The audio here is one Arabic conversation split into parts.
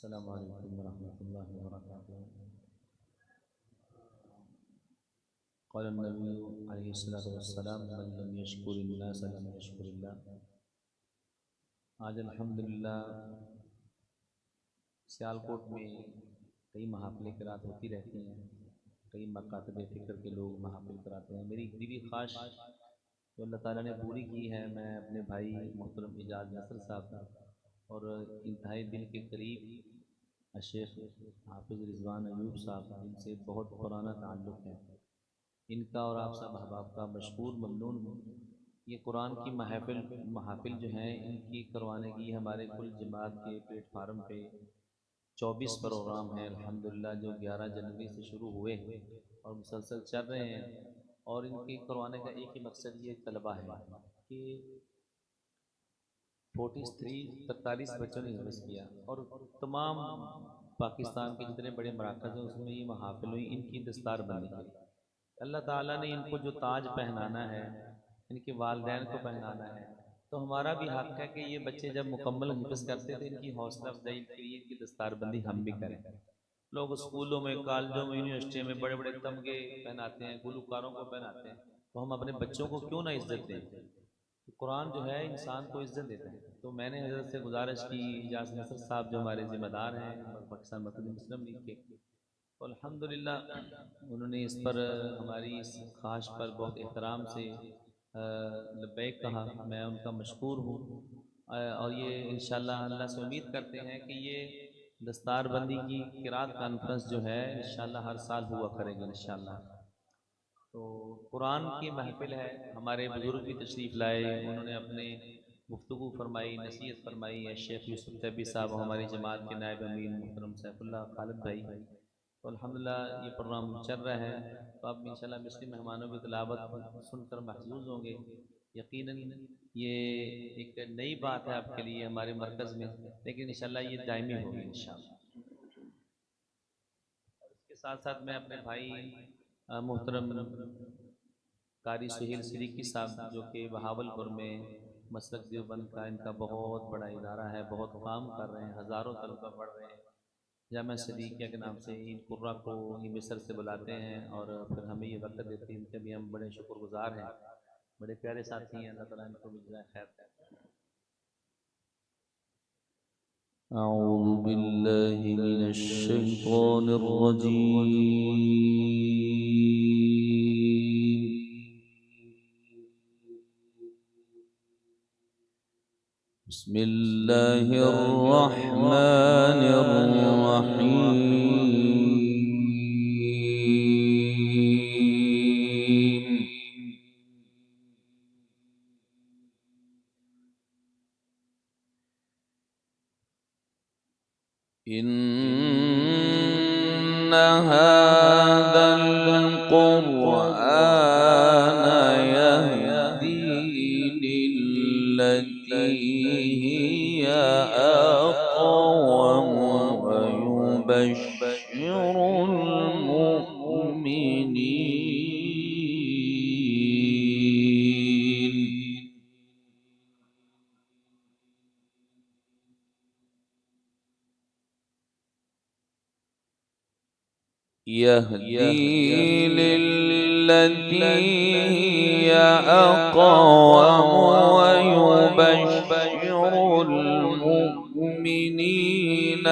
السلام علیکم ورحمۃ اللہ وبرکاتہ۔ قال النبی علیہ الصلوۃ والسلام من لم یشکر الناس لم یشکر اللہ۔ آج الحمدللہ سیالکوٹ میں کئی محافل قرات ہوتی رہتی ہیں، کئی مکاتب فکر کے لوگ محافل کراتے ہیں۔ میری دلی خواہش جو اللہ تعالیٰ نے پوری کی ہے، میں اپنے بھائی محترم اعجاز نصر صاحب اور انتہائی دل کے قریب شیخ حافظ رضوان ایوب صاحب، ان سے بہت پرانا تعلق ہے، ان کا اور آپ سب احباب کا مشکور ممنون ہوں۔ یہ قرآن کی محافل جو ہیں، ان کی کروانے کی ہمارے کل جماعت کے پلیٹ فارم پہ 24 پروگرام ہیں الحمدللہ، جو 11 جنوری سے شروع ہوئے اور مسلسل چل رہے ہیں۔ اور ان کی کروانے کا ایک ہی مقصد یہ طلبہ ہے کہ 43 بچوں نے حفظ کیا، اور تمام پاکستان کے جتنے بڑے مراکز ہیں اس میں یہ محافل ہوئی ان کی دستار بننے کے لیے۔ اللہ تعالیٰ نے ان کو جو تاج پہنانا ہے، ان کے والدین کو پہنانا ہے، تو ہمارا بھی حق ہے کہ یہ بچے جب مکمل حفظ کرتے تو ان کی حوصلہ افزائی کے لیے ان کی دستار بندی ہم بھی کریں۔ لوگ اسکولوں میں، کالجوں میں، یونیورسٹیوں میں بڑے بڑے تمغے پہناتے ہیں، گلوکاروں کو پہناتے ہیں، تو ہم اپنے بچوں کو کیوں نہ عزت دیں؟ قرآن جو ہے انسان کو عزت دیتا ہے۔ تو میں نے حضرت سے گزارش کی، اعجاز نصر صاحب جو ہمارے ذمہ دار ہیں پاکستان مرکزی مسلم لیگ کے، تو الحمدللہ انہوں نے اس پر ہماری اس خواہش پر بہت احترام سے لبیک کہا۔ میں ان کا مشکور ہوں، اور یہ انشاءاللہ اللہ سے امید کرتے ہیں کہ یہ دستار بندی کی قرات کانفرنس جو ہے انشاءاللہ ہر سال ہوا کرے گا انشاءاللہ۔ تو قرآن کی محفل ہے، ہمارے بزرگ بھی تشریف لائے، انہوں نے اپنے گفتگو فرمائی، نصیحت فرمائی۔ شیخ یوسف طیبی صاحب ہماری جماعت کے نائب امین محترم سیف اللہ خالد بھائی، تو الحمدللہ یہ پروگرام چل رہا ہے۔ تو آپ انشاءاللہ مصری مہمانوں کی تلاوت سن کر محظوظ ہوں گے۔ یقیناً یہ ایک نئی بات ہے آپ کے لیے ہمارے مرکز میں، لیکن انشاءاللہ یہ دائمی ہوگی انشاءاللہ۔ اس کے ساتھ ساتھ میں اپنے بھائی محترم قاری سہیل صدیقی صاحب جو کہ بہاولپور میں مسلک دیوبند کا ان کا بہت بڑا ادارہ ہے، بہت کام کر رہے ہیں، ہزاروں طلبہ پڑھ رہے ہیں جامعہ صدیقیہ کے نام سے، ان قرہ کو مصر سے بلاتے ہیں اور پھر ہمیں یہ وقت دیتے ہیں، ان کے بھی ہم بڑے شکر گزار ہیں، بڑے پیارے ساتھی ہیں، اللہ تعالیٰ ان کو بھی جزائے خیر دے۔ أعوذ بالله من الشيطان الرجيم، بسم الله الرحمن الرحيم۔ إن هذا القرآن يهدي للتي هي أقوم ويبشر المؤمنين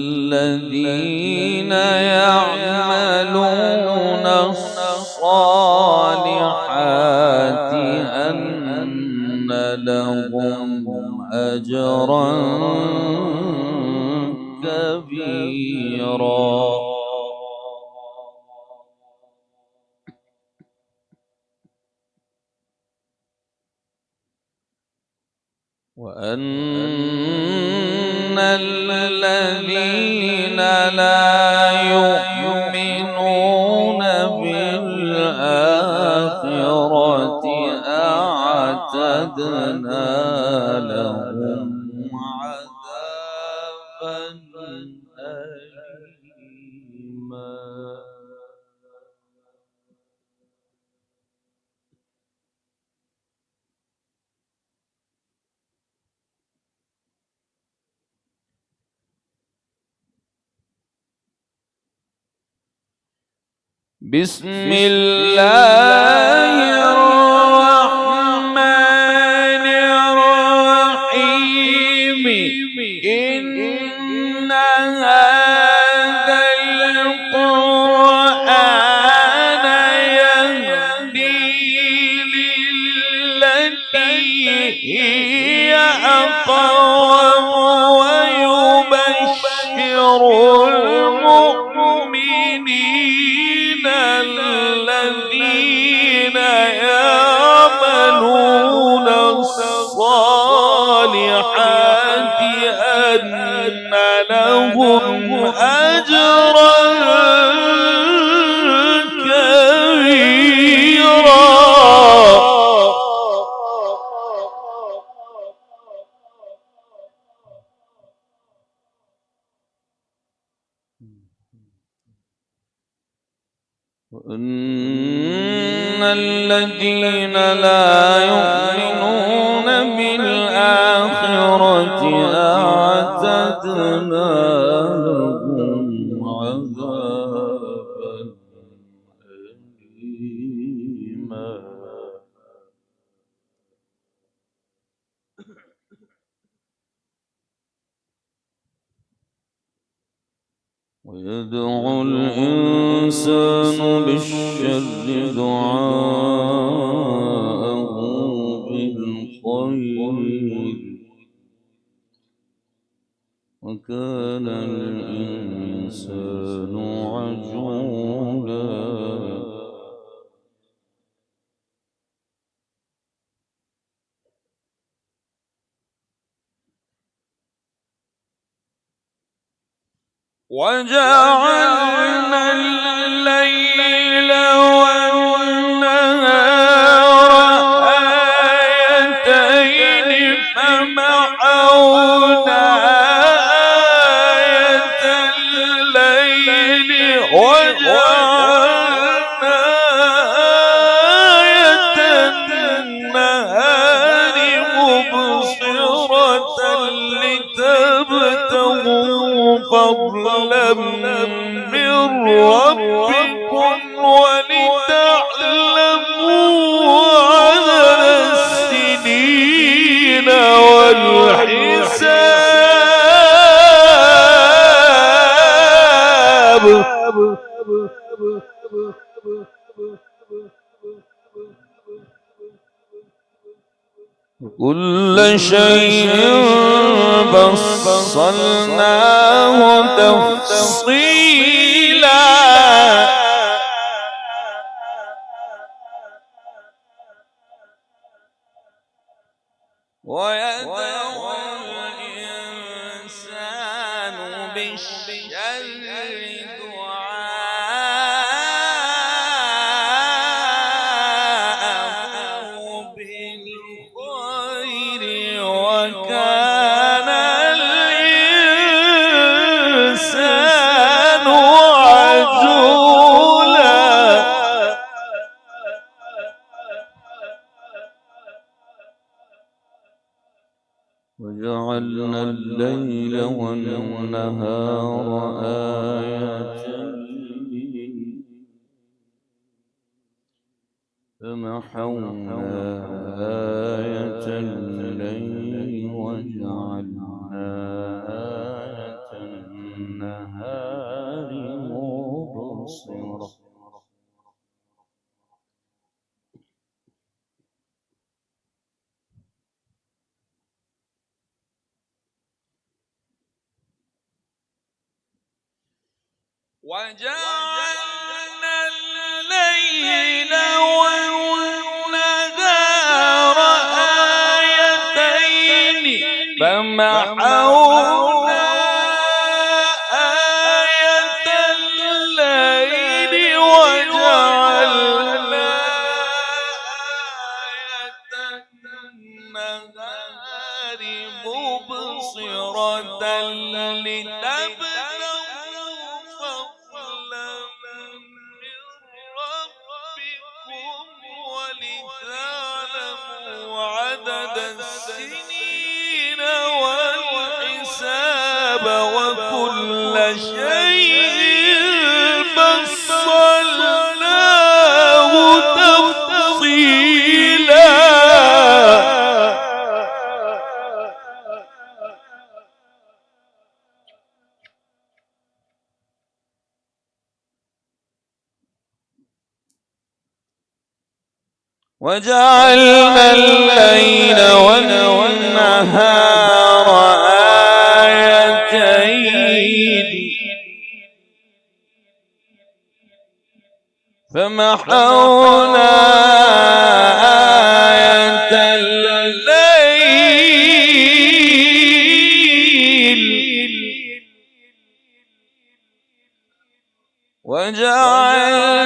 الذين يعملون الصالحات أن لهم أجرا كبيرا۔ وأن الذين لا يؤمنون بالآخرة أعتدنا أعتدنا لهم عذابا أليما. بسم الله الرحمن الرحيم. إن هذا القرآن يهدي للتي هي أقوم ويبشر المؤمنين الذين يعملون الصالحات أن لهم أجرا كبيرا. وإن الذين لا يؤمنون بالآخرة أعتدنا لهم عذابا أليما. ويدعو الإنسان بالشر دعاءه بالخير وكان الإنسان عجولا. وجعلنا الليل والنهار آيتين فمحونا آية الليل وجعلنا آية النهار مبصرة لتبتغوا فضلا من ربكم ولتعلموا عدد السنين والحساب. كل شيء فصلناه تفصيلا. ويدعو الإنسان بالشر دعاءه بالخير وكان الإنسان عجولا. وجعلنا الليل والنهار آيتين فمحونا آية الليل وجعلنا آية النهار مبصرة. وجعلنا الليل والنهار آيتين فمحونا آية الليل وجعلنا آية النهار مبصرة لتبتغوا فضلا من ربكم ولتعلموا عدد السنين والحساب وكل شيء فصلناه تفصيلا. وجعلنا الليل والنهار آيتين فمحونا آية الليل وجعلنا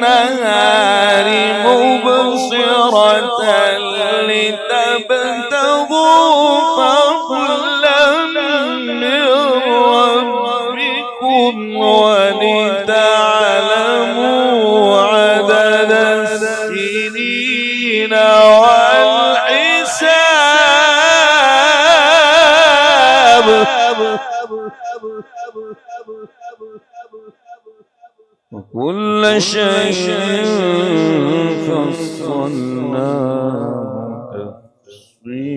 النهار مبصرة لتبتغوا فضلا من ربكم ولتعلموا عدد السنين والحساب وكل شيء فصلناه تفصيلا.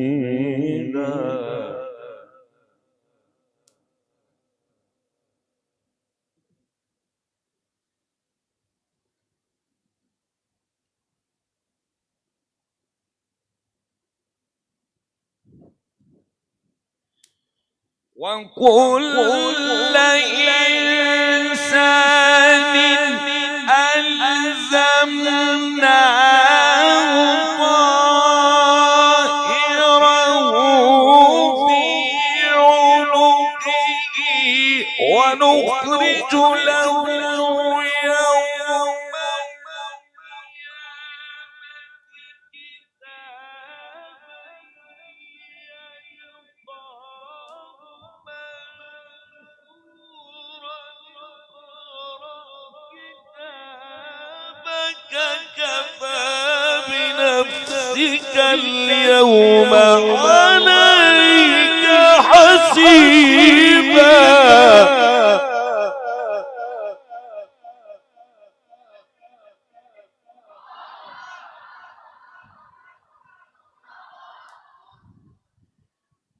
وكل إنسان ألزمناه طائره في عنقه ونخرج له يوم اليوم عليك حسيبا.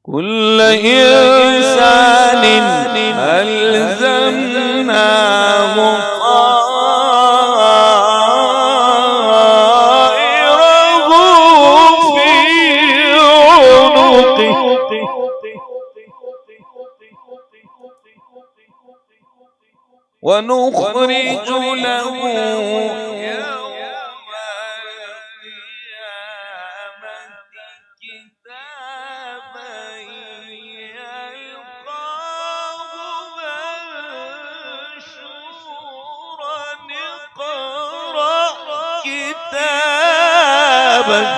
كل إنسان ألزمناه ونخرج له يوم القيامة كتابا يلقاه منشورا اقرأ كتابك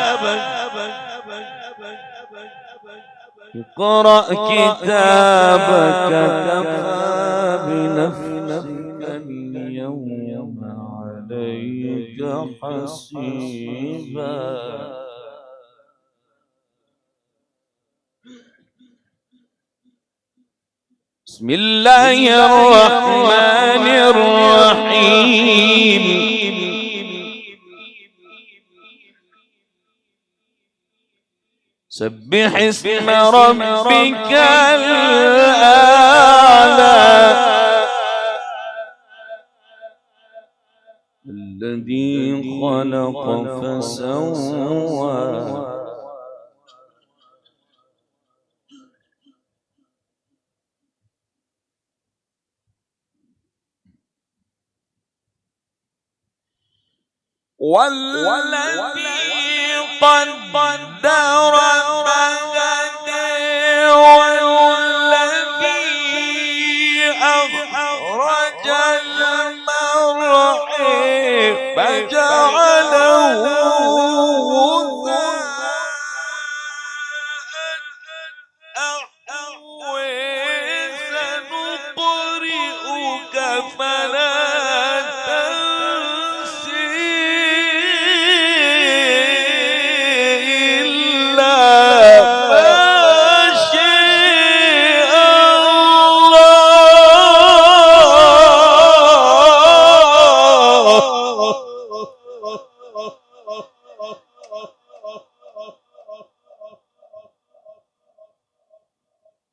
كفى بنفسك اليوم عليك حسيبا. بسم الله الرحمن الرحيم. سبح اسم ربك الأعلى الذي خلق فسوى والذي قدر فهدى والذي أخرج المرعى فجعله سنقرئك فلا تنسي إلا ما شاء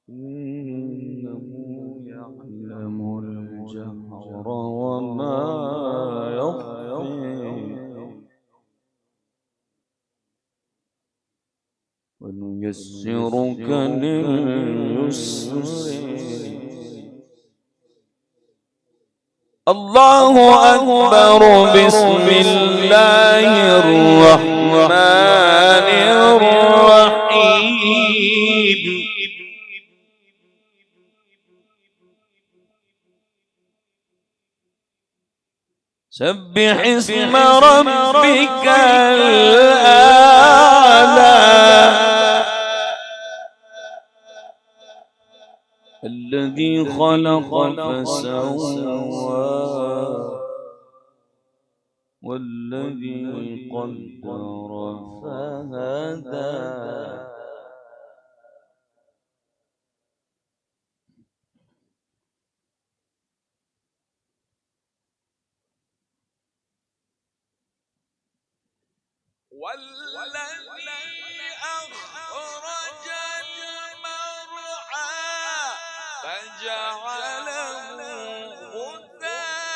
إنه يعلم الجهر وما يخفي ونيسرك لليسر الله أكبر بسم الله الرحمن الرحيم سبح اسم ربك الأعلى الذي خلق فسوى والذي قدر فهدى والذي أخرج المرعى فجعله غثاء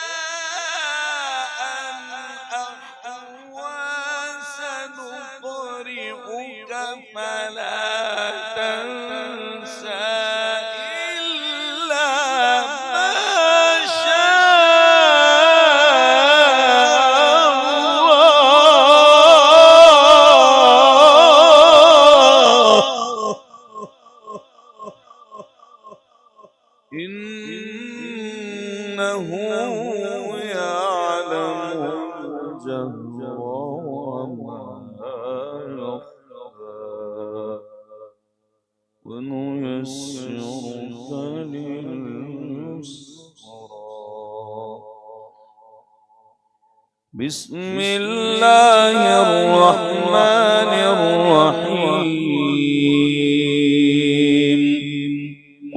أحوى سنقرئك فلا تنسى إلا ما إنه يعلم الجهر وما يخفى ونيسرك لليسرى بسم الله الرحمن الرحيم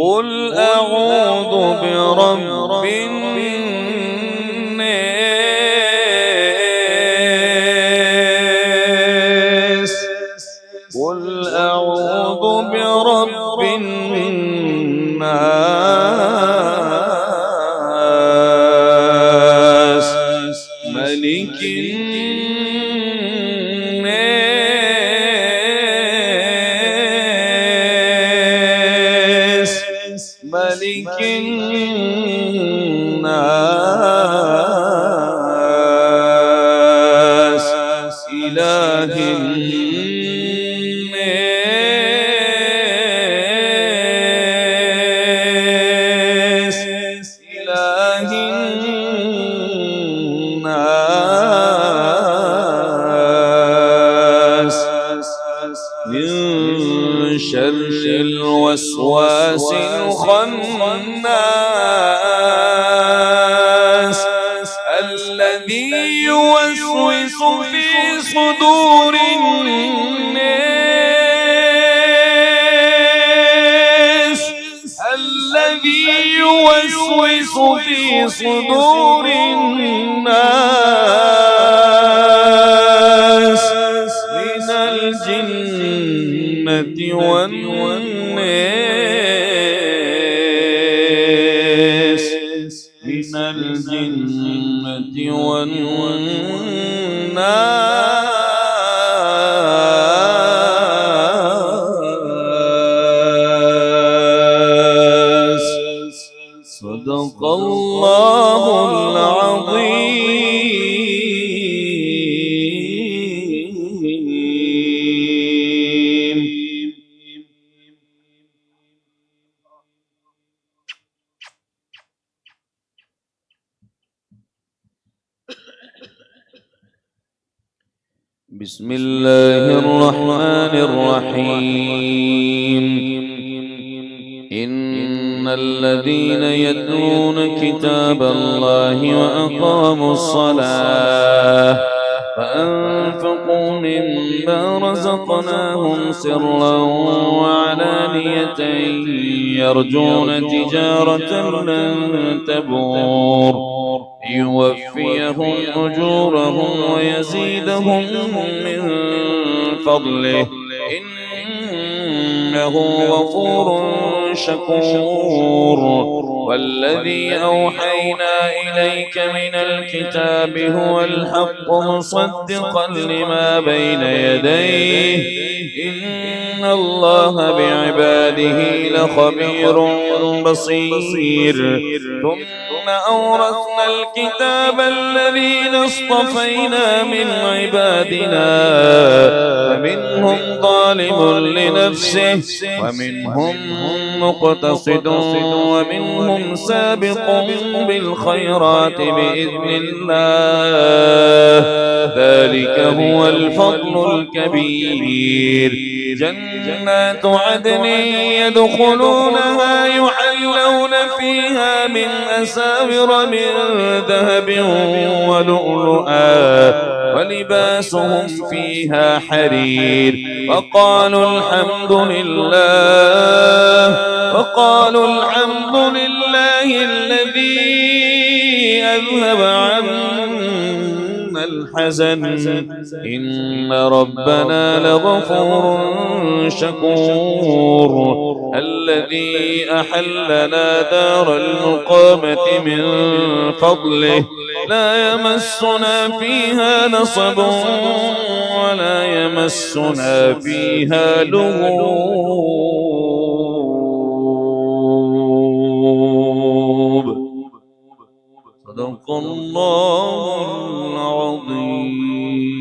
قل أعوذ برب الناس قل أعوذ برب الناس ملك الناس ملك الناس إله الناس إله الناس من شر الوسواس الخناس الذي يوسوس في صدور الناس الذي يوسوس في صدور الناس من الجنة والناس من الجنة والناس صدق الله العظيم. بسم الله الرحمن الرحيم إن الذين يتلون كتاب الله وأقاموا الصلاة فأنفقوا مما رزقناهم سرا وعلانية يرجون تجارة لن تبور ليوفيهم أجورهم ويزيدهم من فضله إنه غفور شكور والذي أوحينا إليك من الكتاب هو الحق مصدقا لما بين يديه إن الله بعباده لخبير بصير ثم أورثنا الكتاب الذين اصطفينا من عبادنا فمنهم ظالم لنفسه ومنهم مقتصد ومنهم سابق بالخيرات بإذن الله ذلك هو الفضل الكبير جنات عدن يدخلونها يحلون فيها من أساور من ذهب ولؤلؤا ولباسهم فيها حرير وقالوا الحمد لله الذي أذهب عنا الحزن إن ربنا لغفور شكور الذي أحلنا دار المقامة من فضله لا يمسنا فيها نصب ولا يمسنا فيها لغوب صدق الله العظيم.